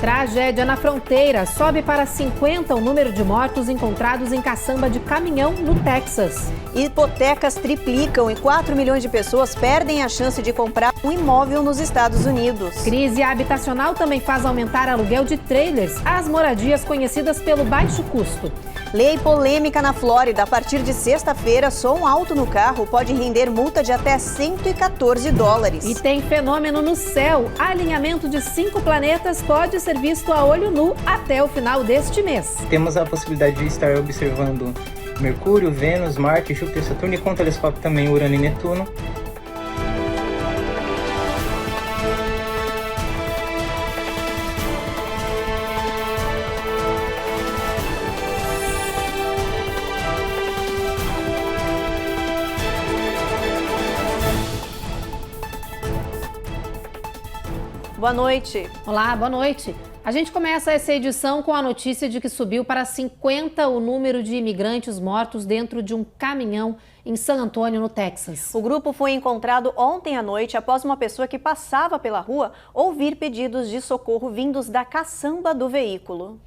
Tragédia na fronteira. Sobe para 50 o número de mortos encontrados em caçamba de caminhão no Texas. Hipotecas triplicam e 4 milhões de pessoas perdem a chance de comprar um imóvel nos Estados Unidos. Crise habitacional também faz aumentar aluguel de trailers, as moradias conhecidas pelo baixo custo. Lei polêmica na Flórida. A partir de sexta-feira, som alto no carro pode render multa de até $114. E tem fenômeno no céu. Alinhamento de 5 planetas pode ser visto a olho nu até o final deste mês. Temos a possibilidade de estar observando Mercúrio, Vênus, Marte, Júpiter, Saturno e com o telescópio também Urano e Netuno. Boa noite. Olá, boa noite. A gente começa essa edição com a notícia de que subiu para 50 o número de imigrantes mortos dentro de um caminhão em San Antônio, no Texas. O grupo foi encontrado ontem à noite após uma pessoa que passava pela rua ouvir pedidos de socorro vindos da caçamba do veículo.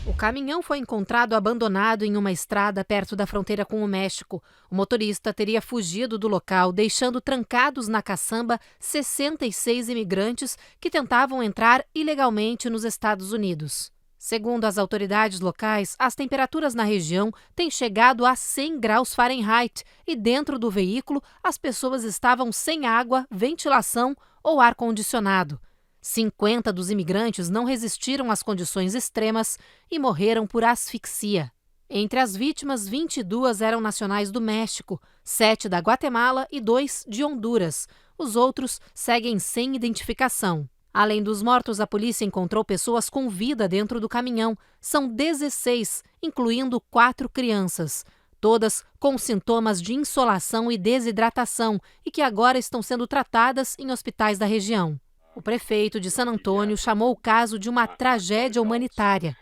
O caminhão foi encontrado abandonado em uma estrada perto da fronteira com o México. O motorista teria fugido do local, deixando trancados na caçamba 66 imigrantes que tentavam entrar ilegalmente nos Estados Unidos. Segundo as autoridades locais, as temperaturas na região têm chegado a 100 graus Fahrenheit e dentro do veículo as pessoas estavam sem água, ventilação ou ar-condicionado. 50 dos imigrantes não resistiram às condições extremas e morreram por asfixia. Entre as vítimas, 22 eram nacionais do México, 7 da Guatemala e 2 de Honduras. Os outros seguem sem identificação. Além dos mortos, a polícia encontrou pessoas com vida dentro do caminhão. São 16, incluindo 4 crianças. Todas com sintomas de insolação e desidratação e que agora estão sendo tratadas em hospitais da região. O prefeito de San Antônio chamou o caso de uma tragédia humanitária.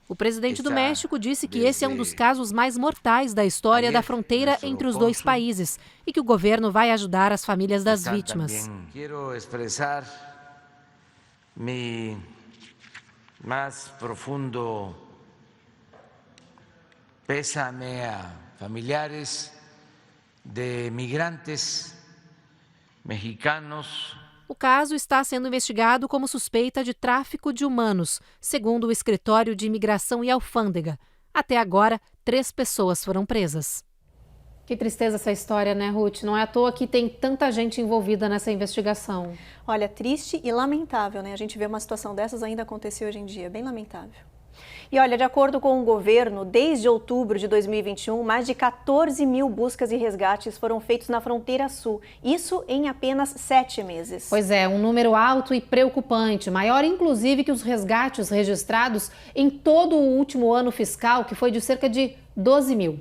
O presidente do México disse que esse é um dos casos mais mortais da história da fronteira entre os dois países e que o governo vai ajudar as famílias das vítimas. Quero expressar mi mais profundo pésame a familiares de migrantes mexicanos. O caso está sendo investigado como suspeita de tráfico de humanos, segundo o Escritório de Imigração e Alfândega. Até agora, 3 pessoas foram presas. Que tristeza essa história, né, Ruth? Não é à toa que tem tanta gente envolvida nessa investigação. Olha, triste e lamentável, né? A gente vê uma situação dessas ainda acontecer hoje em dia, bem lamentável. E olha, de acordo com o governo, desde outubro de 2021, mais de 14 mil buscas e resgates foram feitos na fronteira sul. Isso em apenas 7 meses. Pois é, um número alto e preocupante, maior inclusive que os resgates registrados em todo o último ano fiscal, que foi de cerca de 12 mil.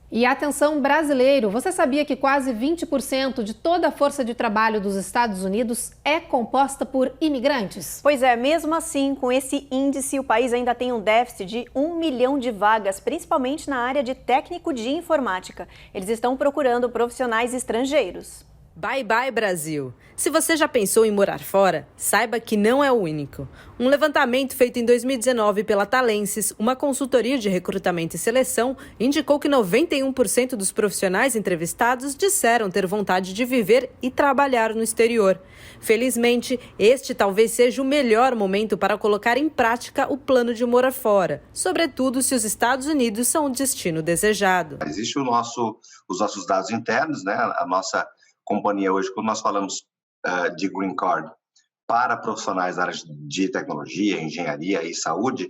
E atenção brasileiro, você sabia que quase 20% de toda a força de trabalho dos Estados Unidos é composta por imigrantes? Pois é, mesmo assim, com esse índice, o país ainda tem um déficit de 1 milhão de vagas, principalmente na área de técnico de informática. Eles estão procurando profissionais estrangeiros. Bye bye Brasil! Se você já pensou em morar fora, saiba que não é o único. Um levantamento feito em 2019 pela Talensis, uma consultoria de recrutamento e seleção, indicou que 91% dos profissionais entrevistados disseram ter vontade de viver e trabalhar no exterior. Felizmente, este talvez seja o melhor momento para colocar em prática o plano de morar fora, sobretudo se os Estados Unidos são o destino desejado. Existe os nossos dados internos, né? A nossa companhia hoje, quando nós falamos de Green Card para profissionais da área de tecnologia, engenharia e saúde,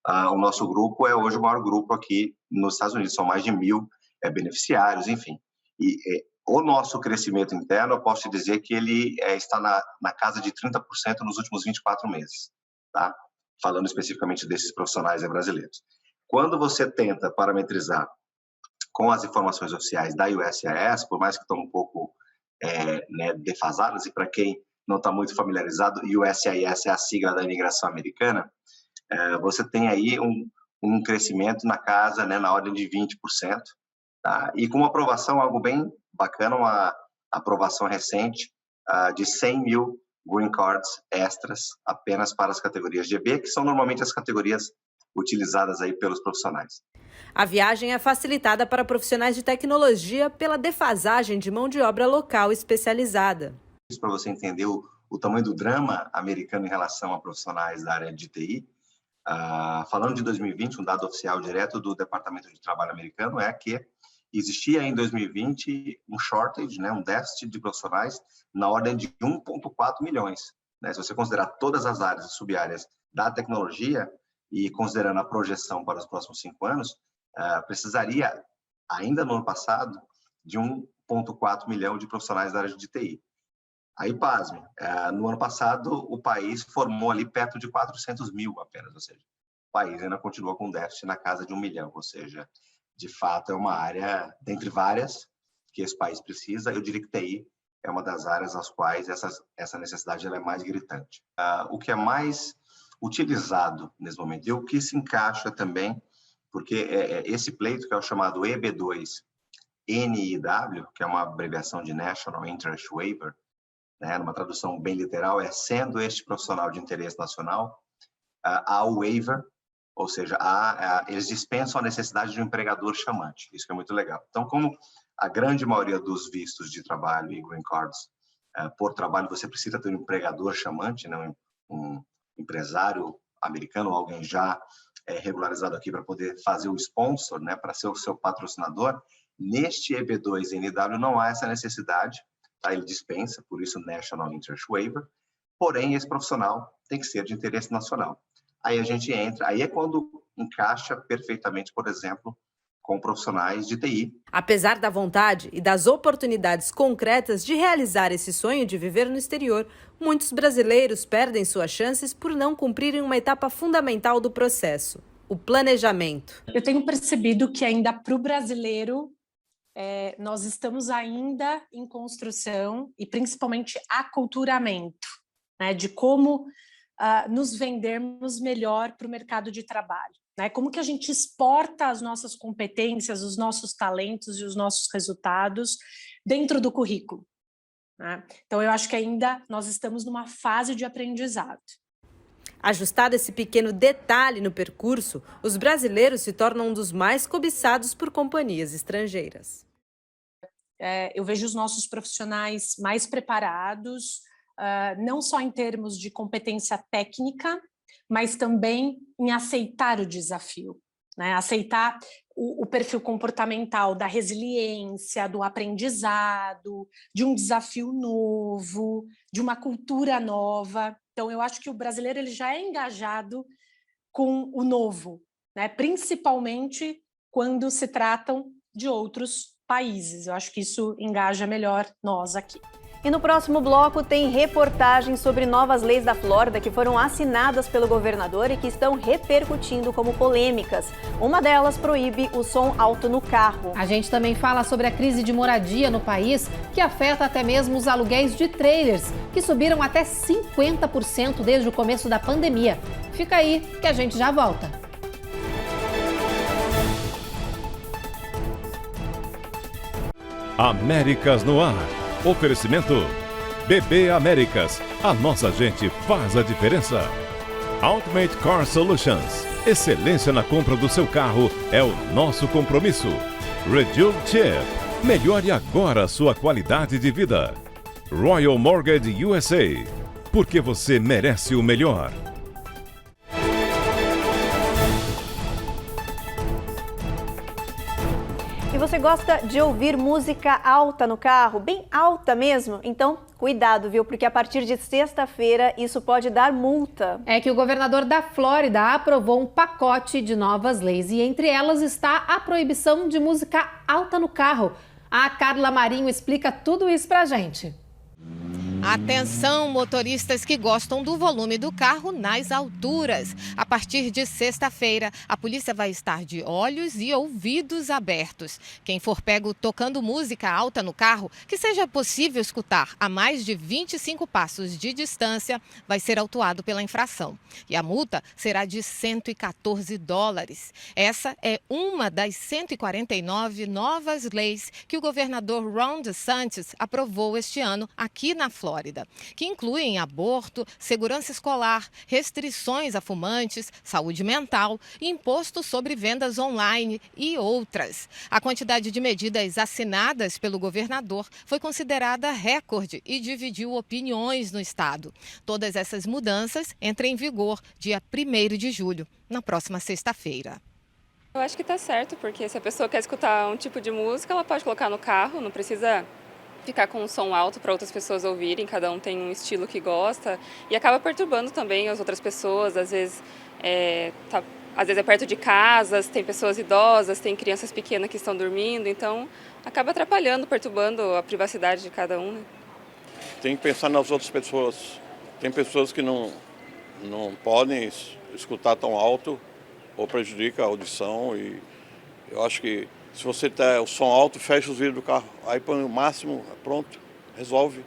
o nosso grupo é hoje o maior grupo aqui nos Estados Unidos, são mais de 1.000 beneficiários, enfim. E o nosso crescimento interno, eu posso te dizer que ele está na casa de 30% nos últimos 24 meses, tá? Falando especificamente desses profissionais brasileiros. Quando você tenta parametrizar com as informações oficiais da USCIS, por mais que estão um pouco defasadas, e para quem não está muito familiarizado, USCIS é a sigla da imigração americana, você tem aí um crescimento na casa, né, na ordem de 20%, Tá? E com uma aprovação, algo bem bacana, uma aprovação recente de 100 mil Green Cards extras apenas para as categorias GB, que são normalmente as categorias utilizadas aí pelos profissionais. A viagem é facilitada para profissionais de tecnologia pela defasagem de mão de obra local especializada. Isso para você entender o tamanho do drama americano em relação a profissionais da área de TI. Falando de 2020, um dado oficial direto do Departamento de Trabalho americano é que existia em 2020 um shortage, né, um déficit de profissionais na ordem de 1,4 milhões. Né? Se você considerar todas as áreas e sub-áreas da tecnologia e considerando a projeção para os próximos 5 anos, precisaria, ainda no ano passado, de 1,4 milhão de profissionais da área de TI. Aí, pasme, no ano passado o país formou ali perto de 400 mil apenas, ou seja, o país ainda continua com déficit na casa de 1 milhão, ou seja, de fato é uma área, dentre várias, que esse país precisa. Eu diria que TI é uma das áreas nas quais essa necessidade ela é mais gritante. O que é mais utilizado nesse momento, e o que se encaixa também, porque esse pleito, que é o chamado EB2-NIW, que é uma abreviação de National Interest Waiver, né, numa tradução bem literal, sendo este profissional de interesse nacional, há o waiver, ou seja, eles dispensam a necessidade de um empregador chamante. Isso que é muito legal. Então, como a grande maioria dos vistos de trabalho e green cards, por trabalho, você precisa ter um empregador chamante, né, um empresário americano, alguém já regularizado aqui para poder fazer o sponsor, né, para ser o seu patrocinador. Neste EB2-NW não há essa necessidade, tá? Ele dispensa, por isso National Interest Waiver, porém esse profissional tem que ser de interesse nacional. Aí a gente entra, aí é quando encaixa perfeitamente, por exemplo, com profissionais de TI. Apesar da vontade e das oportunidades concretas de realizar esse sonho de viver no exterior, muitos brasileiros perdem suas chances por não cumprirem uma etapa fundamental do processo, o planejamento. Eu tenho percebido que ainda para o brasileiro, nós estamos ainda em construção e principalmente aculturamento, né, de como nos vendermos melhor para o mercado de trabalho. Né? Como que a gente exporta as nossas competências, os nossos talentos e os nossos resultados dentro do currículo. Né? Então, eu acho que ainda nós estamos numa fase de aprendizado. Ajustado esse pequeno detalhe no percurso, os brasileiros se tornam um dos mais cobiçados por companhias estrangeiras. Eu vejo os nossos profissionais mais preparados, não só em termos de competência técnica, mas também em aceitar o desafio, né? Aceitar o perfil comportamental da resiliência, do aprendizado, de um desafio novo, de uma cultura nova. Então, eu acho que o brasileiro ele já é engajado com o novo, né? Principalmente quando se tratam de outros países. Eu acho que isso engaja melhor nós aqui. E no próximo bloco tem reportagem sobre novas leis da Flórida que foram assinadas pelo governador e que estão repercutindo como polêmicas. Uma delas proíbe o som alto no carro. A gente também fala sobre a crise de moradia no país, que afeta até mesmo os aluguéis de trailers, que subiram até 50% desde o começo da pandemia. Fica aí que a gente já volta. Américas no ar. Oferecimento BB Américas. A nossa gente faz a diferença. Ultimate Car Solutions. Excelência na compra do seu carro é o nosso compromisso. Reduce Chip. Melhore agora a sua qualidade de vida. Royal Mortgage USA. Porque você merece o melhor. E você gosta de ouvir música alta no carro? Bem alta mesmo? Então, cuidado, viu? Porque a partir de sexta-feira isso pode dar multa. É que o governador da Flórida aprovou um pacote de novas leis e entre elas está a proibição de música alta no carro. A Carla Marinho explica tudo isso pra gente. Atenção, motoristas que gostam do volume do carro nas alturas. A partir de sexta-feira, a polícia vai estar de olhos e ouvidos abertos. Quem for pego tocando música alta no carro, que seja possível escutar a mais de 25 passos de distância, vai ser autuado pela infração. E a multa será de $114. Essa é uma das 149 novas leis que o governador Ron DeSantis aprovou este ano aqui na Flórida, que incluem aborto, segurança escolar, restrições a fumantes, saúde mental, imposto sobre vendas online e outras. A quantidade de medidas assinadas pelo governador foi considerada recorde e dividiu opiniões no estado. Todas essas mudanças entram em vigor dia 1º de julho, na próxima sexta-feira. Eu acho que está certo, porque se a pessoa quer escutar um tipo de música, ela pode colocar no carro, não precisa ficar com um som alto para outras pessoas ouvirem, cada um tem um estilo que gosta e acaba perturbando também as outras pessoas, às vezes é perto de casas, tem pessoas idosas, tem crianças pequenas que estão dormindo, então acaba atrapalhando, perturbando a privacidade de cada um, né? Tem que pensar nas outras pessoas, tem pessoas que não podem escutar tão alto ou prejudica a audição e eu acho que se você tem o som alto, fecha os vidros do carro. Aí põe o máximo, pronto, resolve.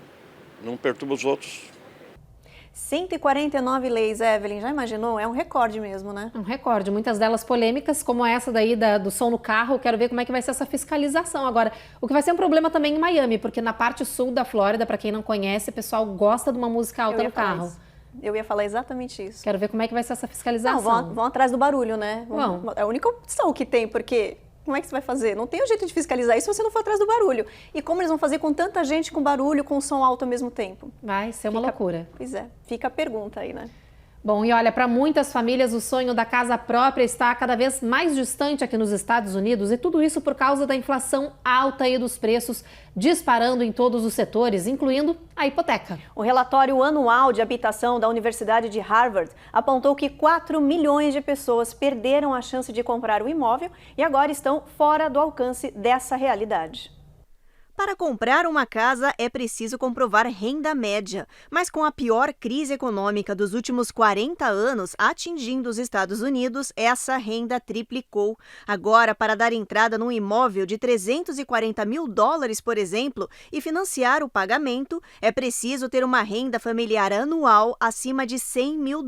Não perturba os outros. 149 leis, Evelyn, já imaginou? É um recorde mesmo, né? Um recorde, muitas delas polêmicas, como essa daí do som no carro. Quero ver como é que vai ser essa fiscalização. Agora, o que vai ser um problema também em Miami, porque na parte sul da Flórida, para quem não conhece, o pessoal gosta de uma música alta no carro. Eu ia falar exatamente isso. Quero ver como é que vai ser essa fiscalização. Não, vão atrás do barulho, né? É a única opção que tem, porque como é que você vai fazer? Não tem um jeito de fiscalizar isso se você não for atrás do barulho. E como eles vão fazer com tanta gente com barulho, com som alto ao mesmo tempo? Vai ser uma loucura. Pois é, fica a pergunta aí, né? Bom, e olha, para muitas famílias o sonho da casa própria está cada vez mais distante aqui nos Estados Unidos e tudo isso por causa da inflação alta e dos preços disparando em todos os setores, incluindo a hipoteca. O relatório anual de habitação da Universidade de Harvard apontou que 4 milhões de pessoas perderam a chance de comprar o imóvel e agora estão fora do alcance dessa realidade. Para comprar uma casa é preciso comprovar renda média, mas com a pior crise econômica dos últimos 40 anos atingindo os Estados Unidos, essa renda triplicou. Agora, para dar entrada num imóvel de $340 mil, por exemplo, e financiar o pagamento, é preciso ter uma renda familiar anual acima de $100 mil.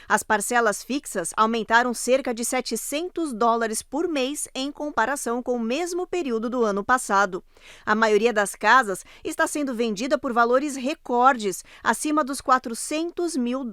As parcelas fixas aumentaram cerca de $700 por mês em comparação com o mesmo período do ano passado. A maioria das casas está sendo vendida por valores recordes, acima dos $400 mil.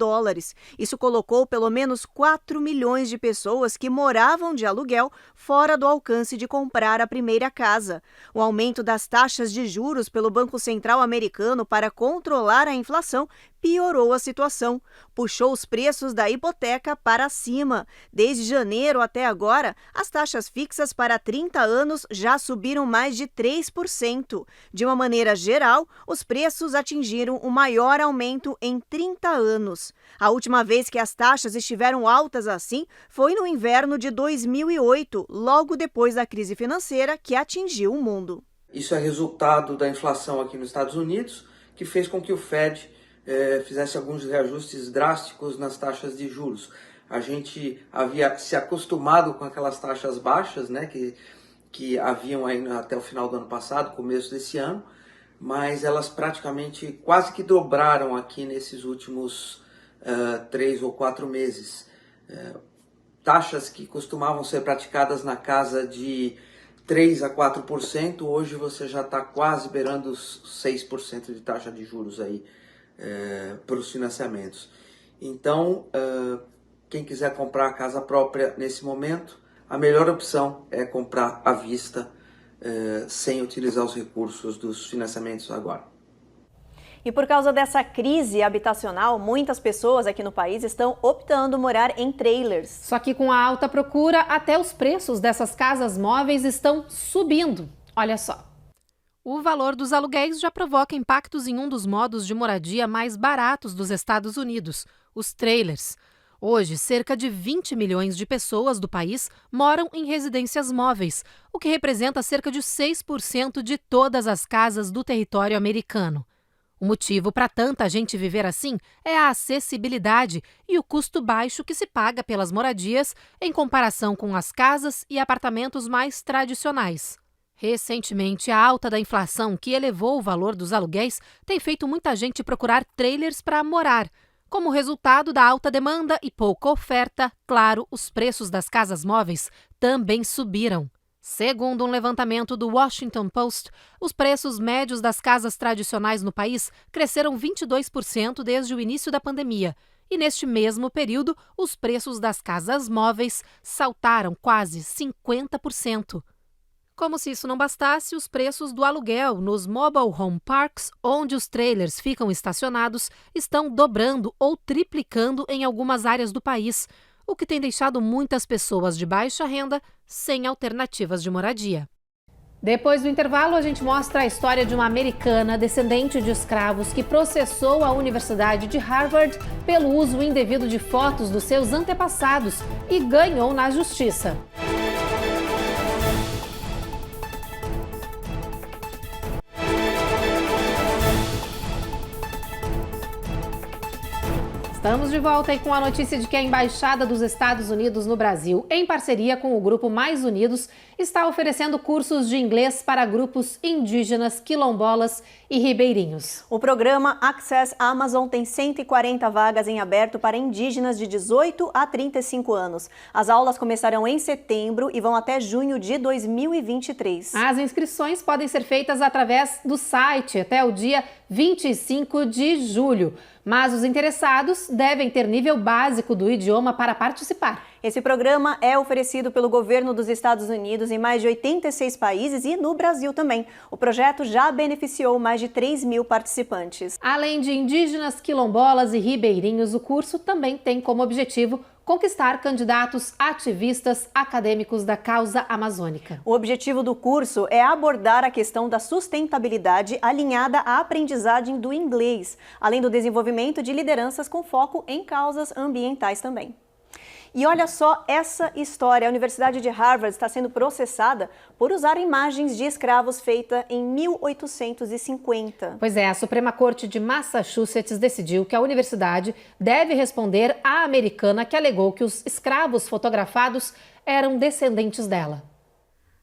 Isso colocou pelo menos 4 milhões de pessoas que moravam de aluguel fora do alcance de comprar a primeira casa. O aumento das taxas de juros pelo Banco Central americano para controlar a inflação piorou a situação, puxou os preços da hipoteca para cima. Desde janeiro até agora, as taxas fixas para 30 anos já subiram mais de 3%. De uma maneira geral, os preços atingiram o maior aumento em 30 anos. A última vez que as taxas estiveram altas assim foi no inverno de 2008, logo depois da crise financeira que atingiu o mundo. Isso é resultado da inflação aqui nos Estados Unidos, que fez com que o Fed fizesse alguns reajustes drásticos nas taxas de juros. A gente havia se acostumado com aquelas taxas baixas, né, que haviam aí até o final do ano passado, começo desse ano, mas elas praticamente quase que dobraram aqui nesses últimos 3 ou 4 meses. Taxas que costumavam ser praticadas na casa de 3 a 4%, hoje você já está quase beirando os 6% de taxa de juros aí para os financiamentos. Então, quem quiser comprar a casa própria nesse momento, a melhor opção é comprar à vista, sem utilizar os recursos dos financiamentos agora. E por causa dessa crise habitacional, muitas pessoas aqui no país estão optando morar em trailers. Só que com a alta procura, até os preços dessas casas móveis estão subindo. Olha só. O valor dos aluguéis já provoca impactos em um dos modos de moradia mais baratos dos Estados Unidos, os trailers. Hoje, cerca de 20 milhões de pessoas do país moram em residências móveis, o que representa cerca de 6% de todas as casas do território americano. O motivo para tanta gente viver assim é a acessibilidade e o custo baixo que se paga pelas moradias em comparação com as casas e apartamentos mais tradicionais. Recentemente, a alta da inflação, que elevou o valor dos aluguéis, tem feito muita gente procurar trailers para morar. Como resultado da alta demanda e pouca oferta, claro, os preços das casas móveis também subiram. Segundo um levantamento do Washington Post, os preços médios das casas tradicionais no país cresceram 22% desde o início da pandemia. E neste mesmo período, os preços das casas móveis saltaram quase 50%. Como se isso não bastasse, os preços do aluguel nos mobile home parks, onde os trailers ficam estacionados, estão dobrando ou triplicando em algumas áreas do país, o que tem deixado muitas pessoas de baixa renda sem alternativas de moradia. Depois do intervalo, a gente mostra a história de uma americana descendente de escravos que processou a Universidade de Harvard pelo uso indevido de fotos dos seus antepassados e ganhou na justiça. Estamos de volta aí com a notícia de que a Embaixada dos Estados Unidos no Brasil, em parceria com o Grupo Mais Unidos, está oferecendo cursos de inglês para grupos indígenas, quilombolas e ribeirinhos. O programa Access Amazon tem 140 vagas em aberto para indígenas de 18 a 35 anos. As aulas começarão em setembro e vão até junho de 2023. As inscrições podem ser feitas através do site até o dia 25 de julho. Mas os interessados devem ter nível básico do idioma para participar. Esse programa é oferecido pelo governo dos Estados Unidos em mais de 86 países e no Brasil também. O projeto já beneficiou mais de 3.000 participantes. Além de indígenas, quilombolas e ribeirinhos, o curso também tem como objetivo conquistar candidatos ativistas acadêmicos da causa amazônica. O objetivo do curso é abordar a questão da sustentabilidade alinhada à aprendizagem do inglês, além do desenvolvimento de lideranças com foco em causas ambientais também. E olha só essa história, a Universidade de Harvard está sendo processada por usar imagens de escravos feitas em 1850. Pois é, a Suprema Corte de Massachusetts decidiu que a universidade deve responder à americana que alegou que os escravos fotografados eram descendentes dela.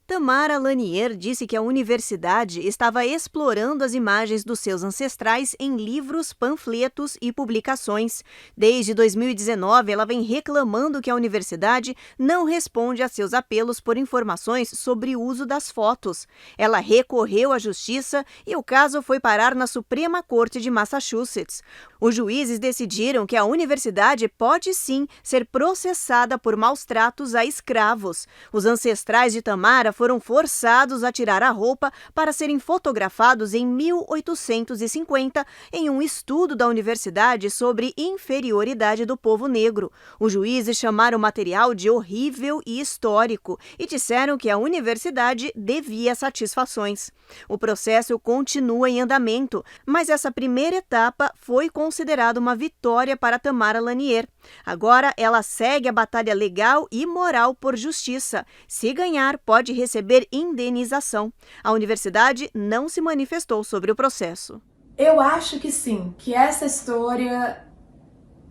Tamara Lanier disse que a universidade estava explorando as imagens dos seus ancestrais em livros, panfletos e publicações. Desde 2019, ela vem reclamando que a universidade não responde a seus apelos por informações sobre o uso das fotos. Ela recorreu à justiça e o caso foi parar na Suprema Corte de Massachusetts. Os juízes decidiram que a universidade pode sim ser processada por maus tratos a escravos. Os ancestrais de Tamara foram forçados a tirar a roupa para serem fotografados em 1850 em um estudo da universidade sobre inferioridade do povo negro. Os juízes chamaram o material de horrível e histórico e disseram que a universidade devia satisfações. O processo continua em andamento, mas essa primeira etapa foi considerada uma vitória para Tamara Lanier. Agora ela segue a batalha legal e moral por justiça. Se ganhar, pode receber indenização. A universidade não se manifestou sobre o processo. Eu acho que sim, que essa história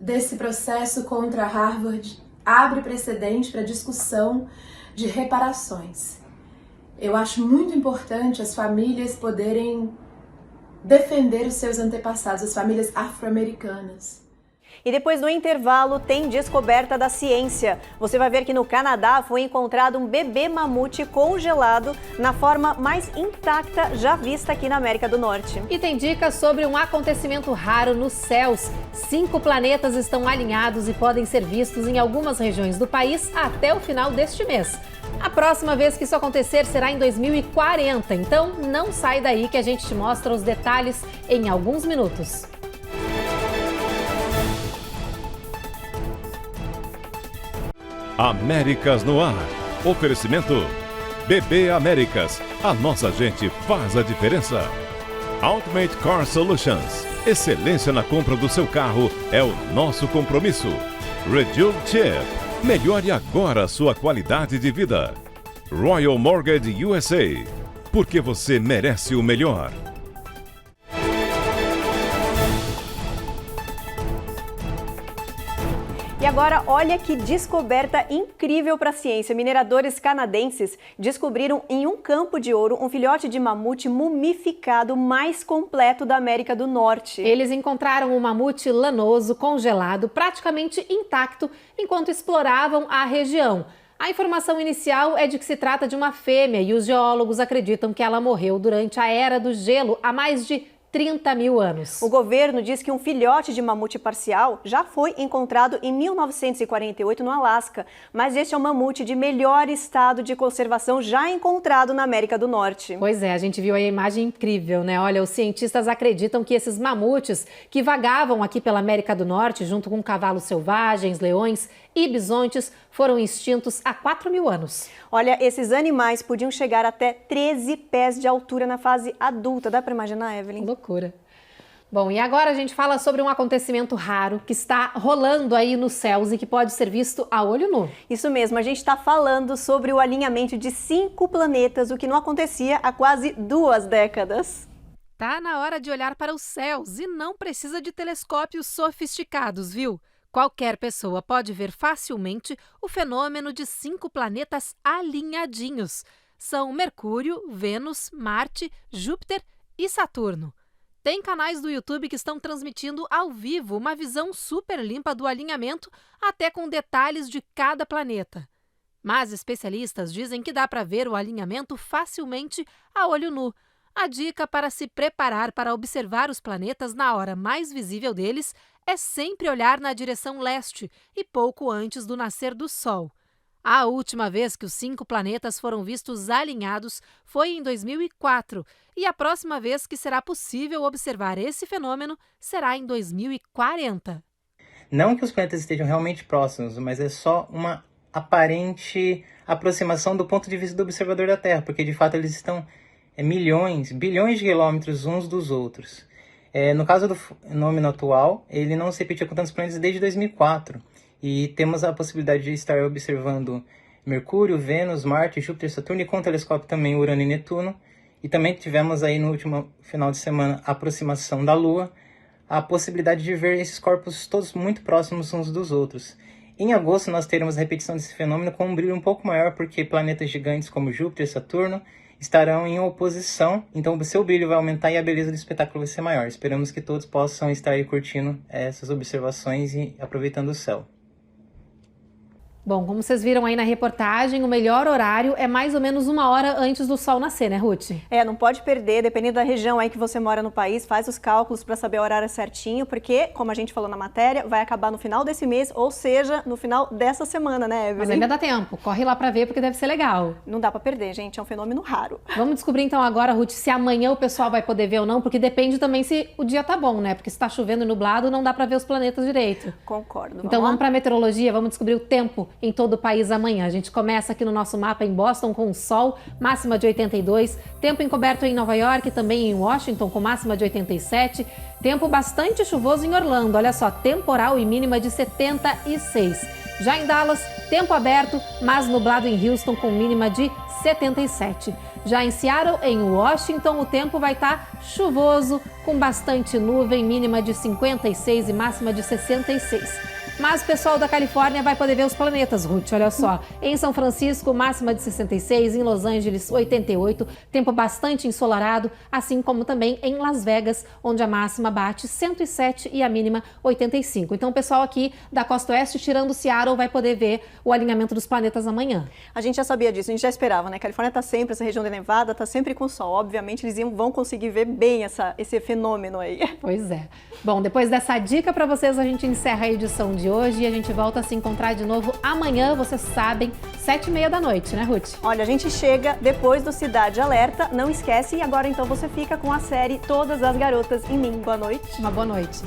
desse processo contra a Harvard abre precedente para discussão de reparações. Eu acho muito importante as famílias poderem defender os seus antepassados, as famílias afro-americanas. E depois do intervalo tem descoberta da ciência. Você vai ver que no Canadá foi encontrado um bebê mamute congelado na forma mais intacta já vista aqui na América do Norte. E tem dicas sobre um acontecimento raro nos céus. 5 planetas estão alinhados e podem ser vistos em algumas regiões do país até o final deste mês. A próxima vez que isso acontecer será em 2040, então não sai daí que a gente te mostra os detalhes em alguns minutos. Américas no ar. Oferecimento BB Américas. A nossa gente faz a diferença. Ultimate Car Solutions. Excelência na compra do seu carro é o nosso compromisso. Reduce Chip. Melhore agora a sua qualidade de vida. Royal Mortgage USA. Porque você merece o melhor. agora, olha que descoberta incrível para a ciência. Mineradores canadenses descobriram em um campo de ouro um filhote de mamute mumificado mais completo da América do Norte. Eles encontraram um mamute lanoso, congelado, praticamente intacto, enquanto exploravam a região. A informação inicial é de que se trata de uma fêmea e os geólogos acreditam que ela morreu durante a Era do Gelo há mais de 30 mil anos. O governo diz que um filhote de mamute parcial já foi encontrado em 1948 no Alasca, mas este é um mamute de melhor estado de conservação já encontrado na América do Norte. Pois é, a gente viu aí a imagem incrível, né? Olha, os cientistas acreditam que esses mamutes que vagavam aqui pela América do Norte, junto com cavalos selvagens, leões e bisontes, foram extintos há 4 mil anos. Olha, esses animais podiam chegar até 13 pés de altura na fase adulta. Dá para imaginar, Evelyn? Loucura. Bom, e agora a gente fala sobre um acontecimento raro que está rolando aí nos céus e que pode ser visto a olho nu. Isso mesmo, a gente está falando sobre o alinhamento de 5 planetas, o que não acontecia há quase 2 décadas. Tá na hora de olhar para os céus e não precisa de telescópios sofisticados, viu? Qualquer pessoa pode ver facilmente o fenômeno de 5 planetas alinhadinhos. São Mercúrio, Vênus, Marte, Júpiter e Saturno. Tem canais do YouTube que estão transmitindo ao vivo uma visão super limpa do alinhamento, até com detalhes de cada planeta. Mas especialistas dizem que dá para ver o alinhamento facilmente a olho nu. A dica para se preparar para observar os planetas na hora mais visível deles é sempre olhar na direção leste e pouco antes do nascer do Sol. A última vez que os 5 planetas foram vistos alinhados foi em 2004 e a próxima vez que será possível observar esse fenômeno será em 2040. Não que os planetas estejam realmente próximos, mas é só uma aparente aproximação do ponto de vista do observador da Terra, porque de fato eles estão milhões, bilhões de quilômetros uns dos outros. No caso do fenômeno atual, ele não se repetiu com tantos planetas desde 2004. E temos a possibilidade de estar observando Mercúrio, Vênus, Marte, Júpiter, Saturno e com o telescópio também Urano e Netuno. E também tivemos aí no último final de semana a aproximação da Lua, a possibilidade de ver esses corpos todos muito próximos uns dos outros. Em agosto nós teremos a repetição desse fenômeno com um brilho um pouco maior, porque planetas gigantes como Júpiter e Saturno estarão em oposição, então o seu brilho vai aumentar e a beleza do espetáculo vai ser maior. Esperamos que todos possam estar aí curtindo essas observações e aproveitando o céu. Bom, como vocês viram aí na reportagem, o melhor horário é mais ou menos 1 hora antes do sol nascer, né, Ruth? Não pode perder, dependendo da região aí que você mora no país, faz os cálculos para saber o horário certinho, porque, como a gente falou na matéria, vai acabar no final desse mês, ou seja, no final dessa semana, né, Evelyn? Mas ainda dá tempo, corre lá para ver, porque deve ser legal. Não dá para perder, gente, é um fenômeno raro. Vamos descobrir então agora, Ruth, se amanhã o pessoal vai poder ver ou não, porque depende também se o dia tá bom, né? Porque se tá chovendo e nublado, não dá para ver os planetas direito. Concordo. Então vamos para a meteorologia, vamos descobrir o tempo em todo o país amanhã. A gente começa aqui no nosso mapa em Boston com sol, máxima de 82, tempo encoberto em Nova York e também em Washington com máxima de 87, tempo bastante chuvoso em Orlando, olha só, temporal e mínima de 76. Já em Dallas, tempo aberto, mas nublado em Houston com mínima de 77. Já em Seattle, em Washington, o tempo vai estar chuvoso, com bastante nuvem, mínima de 56 e máxima de 66. Mas o pessoal da Califórnia vai poder ver os planetas, Ruth, olha só. Em São Francisco, máxima de 66, em Los Angeles, 88, tempo bastante ensolarado, assim como também em Las Vegas, onde a máxima bate 107 e a mínima 85. Então o pessoal aqui da costa oeste, tirando Seattle, vai poder ver o alinhamento dos planetas amanhã. A gente já sabia disso, a gente já esperava, né? A Califórnia tá sempre, essa região de Nevada, tá sempre com sol. Obviamente eles vão conseguir ver bem esse fenômeno aí. Pois é. Bom, depois dessa dica para vocês, a gente encerra a edição de hoje e a gente volta a se encontrar de novo amanhã, vocês sabem, 7h30 da noite, né, Ruth? Olha, a gente chega depois do Cidade Alerta, não esquece, e agora então você fica com a série Todas as Garotas em Mim. Boa noite. Uma boa noite.